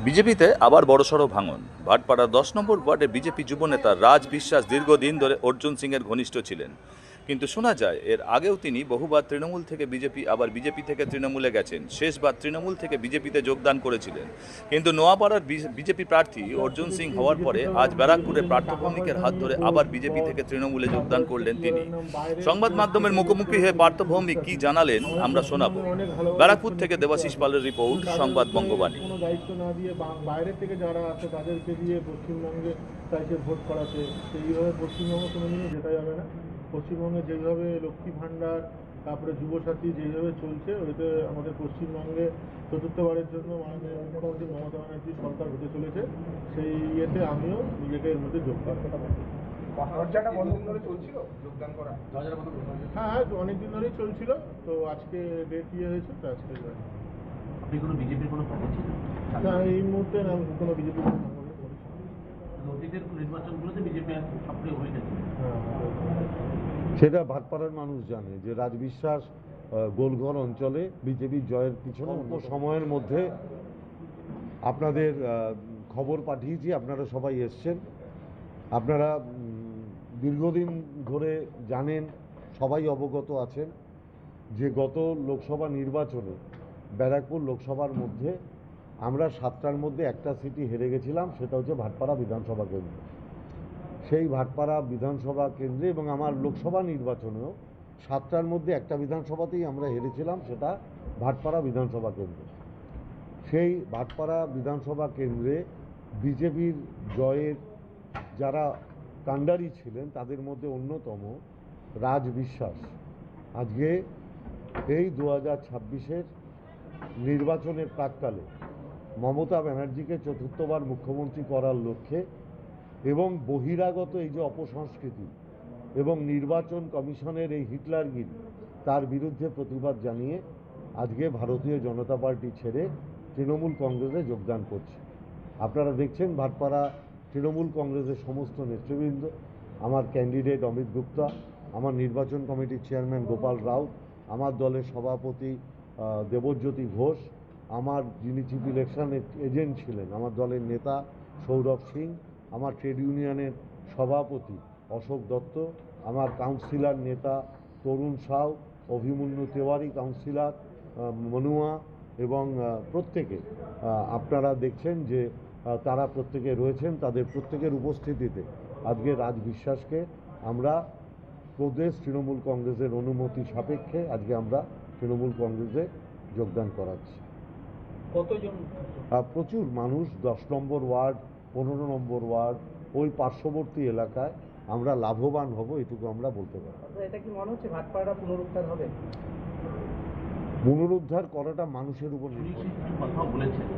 বিজেপিতে আবার বড়সড় ভাঙন। ভাটপাড়া 10 নম্বর ওয়ার্ডে বিজেপি যুবনেতা রাজ বিশ্বাস দীর্ঘদিন ধরে অর্জুন সিংয়ের ঘনিষ্ঠ ছিলেন, কিন্তু শোনা যায় এর আগেও তিনি বহুবার তৃণমূল থেকে বিজেপি, আবার বিজেপি থেকে তৃণমূলে গেছেন। শেষবার তৃণমূল থেকে বিজেপিতে যোগদান করেছিলেন, কিন্তু নোয়াপাড়ার বিজেপি প্রার্থী অর্জুন সিং হওয়ার পরে আজ ব্যারাকপুরে পার্থভৌমিকের হাত ধরে আবার বিজেপি থেকে তৃণমূলে যোগদান করলেন তিনি। সংবাদ মাধ্যমের মুখোমুখি হয়ে পার্থভৌমিক কি জানালেন আমরা শোনাবো। ব্যারাকপুর থেকে দেবাশিস পালের রিপোর্ট, সংবাদ বঙ্গবাণী। কোনো দায়িত্ব না দিয়ে বাইরে থেকে যারা আছে তাদেরকে দিয়ে পশ্চিমবঙ্গে চাইছে ভোট করাতে, সেইভাবে পশ্চিমবঙ্গ কোনোদিনও যেতে যাবে না। পশ্চিমবঙ্গে যেভাবে লক্ষ্মী ভাণ্ডার, তারপরে যুবসাথী যেভাবে চলছে, ওইতে আমাদের পশ্চিমবঙ্গে চতুর্থবারের জন্য মাননীয় মুখ্যমন্ত্রী মমতা ব্যানার্জি সরকার হতে চলেছে। সেই ইয়েতে আমিও নিজেকে এর মধ্যে যোগদান করব। হ্যাঁ, অনেকদিন ধরেই চলছিল, তো আজকে ডেট হয়েছে, তো আজকে আপনি কোনো বিজেপির কোনো খবর ছিলেন? না, এই মুহূর্তে না, কোনো বিজেপি অতীতের নির্বাচনগুলোতে বিজেপি সক্রিয় হয়ে গেছে। সেটা ভাটপাড়ার মানুষ জানে যে রাজ বিশ্বাস গোলঘর অঞ্চলে বিজেপির জয়ের পিছনে অল্প সময়ের মধ্যে আপনাদের খবর পাঠিয়েছি, আপনারা সবাই এসছেন। আপনারা দীর্ঘদিন ধরে জানেন, সবাই অবগত আছেন যে গত লোকসভা নির্বাচনে ব্যারাকপুর লোকসভার মধ্যে আমরা 7টার মধ্যে একটা সিটি হেরে গেছিলাম, সেটা হচ্ছে ভাটপাড়া বিধানসভা কেন্দ্র। সেই ভাটপাড়া বিধানসভা কেন্দ্রে এবং আমার লোকসভা নির্বাচনেও 7টার মধ্যে একটা বিধানসভাতেই আমরা হেরেছিলাম, সেটা ভাটপাড়া বিধানসভা কেন্দ্র। সেই ভাটপাড়া বিধানসভা কেন্দ্রে বিজেপির জয়ের যারা কাণ্ডারি ছিলেন তাদের মধ্যে অন্যতম রাজ বিশ্বাস আজকে এই 2026-এর নির্বাচনের প্রাক্কালে মমতা ব্যানার্জিকে চতুর্থবার মুখ্যমন্ত্রী করার লক্ষ্যে এবং বহিরাগত এই যে অপসংস্কৃতি এবং নির্বাচন কমিশনের এই হিটলারগিরি, তার বিরুদ্ধে প্রতিবাদ জানিয়ে আজকে ভারতীয় জনতা পার্টি ছেড়ে তৃণমূল কংগ্রেসে যোগদান করছে। আপনারা দেখছেন ভাটপাড়া তৃণমূল কংগ্রেসের সমস্ত নেতৃবৃন্দ, আমার ক্যান্ডিডেট অমিত গুপ্তা, আমার নির্বাচন কমিটির চেয়ারম্যান গোপাল রাউত, আমার দলের সভাপতি দেবজ্যোতি ঘোষ, আমার যিনি চিফ ইলেকশন এজেন্ট ছিলেন আমার দলের নেতা সৌরভ সিং, আমার ট্রেড ইউনিয়নের সভাপতি অশোক দত্ত, আমার কাউন্সিলর নেতা তরুণ সাউ, অভিমন্যু তেওয়ারি কাউন্সিলর, মনুয়া, এবং প্রত্যেকে আপনারা দেখছেন যে তারা প্রত্যেকে রয়েছেন। তাদের প্রত্যেকের উপস্থিতিতে আজকে রাজ বিশ্বাসকে আমরা প্রদেশ তৃণমূল কংগ্রেসের অনুমতি সাপেক্ষে আজকে আমরা তৃণমূল কংগ্রেসে যোগদান করাচ্ছি। কতজন? প্রচুর মানুষ, 10 নম্বর ওয়ার্ড, 15 নম্বর ওয়ার্ড, ওই পার্শ্ববর্তী এলাকায় আমরা লাভবান হব, এটুকু আমরা বলতে পারি। এটা কি মনে হচ্ছে ভাটপাড়া পুনরুদ্ধার হবে? পুনরুদ্ধার করাটা মানুষের উপর নির্ভর। কথা বলেছেন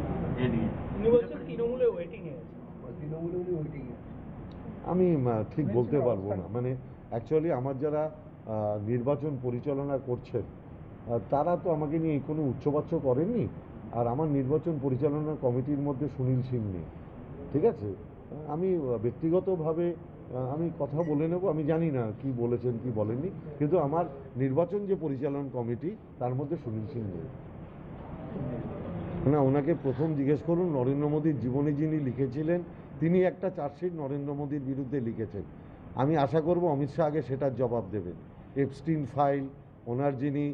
আমি ঠিক বলতে পারবো না, মানে অ্যাকচুয়ালি আমার যারা নির্বাচন পরিচালনা করছেন তারা তো আমাকে নিয়ে কোনো উচ্চবাচ্য করেননি, আর আমার নির্বাচন পরিচালনা কমিটির মধ্যে সুনীল সিং নেই, ঠিক আছে? আমি ব্যক্তিগতভাবে আমি কথা বলে নেব, আমি জানি না কি বলেছেন কি বলেননি, কিন্তু আমার নির্বাচন যে পরিচালনা কমিটি তার মধ্যে সুনীল সিং নেই। না, ওনাকে প্রথম জিজ্ঞেস করুন, নরেন্দ্র মোদীর জীবনী যিনি লিখেছিলেন তিনি একটা চার্জশিট নরেন্দ্র মোদীর বিরুদ্ধে লিখেছেন। আমি আশা করব অমিত শাহ আগে সেটার জবাব দেবেন। এপস্টিন ফাইল, ওনার যিনি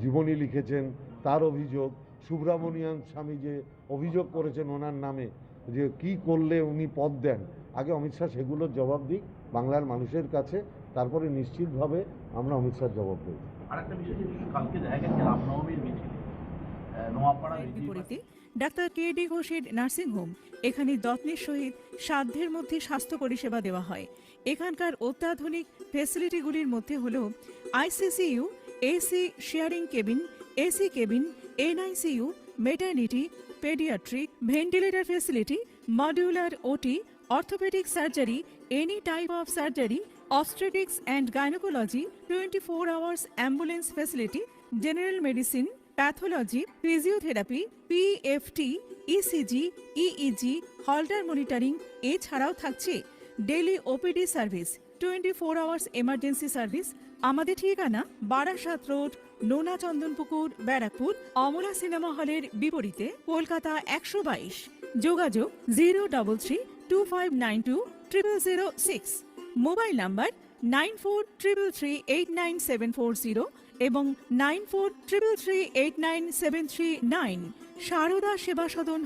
জীবনী লিখেছেন তার অভিযোগ, সুব্রমণিয়ান স্বামী যে অভিযোগ করেছেন ওনার নামে যে কি করলে উনি পদ দেন, আগে অমিত শাহ সেগুলোর জবাব দিক বাংলার মানুষের কাছে, তারপরে নিশ্চিতভাবে আমরা অমিত শাহর জবাব দেব। আরেকটা বিষয়, কালকে দেখা গেছে রামনবমীর মিছিল বিপরীতে ডাক্তার কে.ডি. ঘোষের নার্সিংহোম, এখানে যত্নের সহিত সাধ্যের মধ্যে স্বাস্থ্য পরিষেবা দেওয়া হয়। এখানকার অত্যাধুনিক ফেসিলিটিগুলির মধ্যে হল ICCU, AC sharing cabin, AC cabin, NICU, maternity, paediatric, ventilator facility, modular OT, orthopaedic surgery, any type of surgery, obstetrics and gynecology, 24 hours ambulance facility, general medicine, pathology, physiotherapy, PFT, ECG, EEG, Holter monitoring, এছাড়াও থাকছে daily OPD service, 24 hours emergency service, আমাদের ঠিকানা Barasat road, নোনা Chandanpukur, Barrackpore, Amala cinema হলের বিপরীতে, কলকাতা 122। যোগাযোগ 03325920006। Mobile number 9433389740 এবং 9433389739। সারদা সেবা সদন।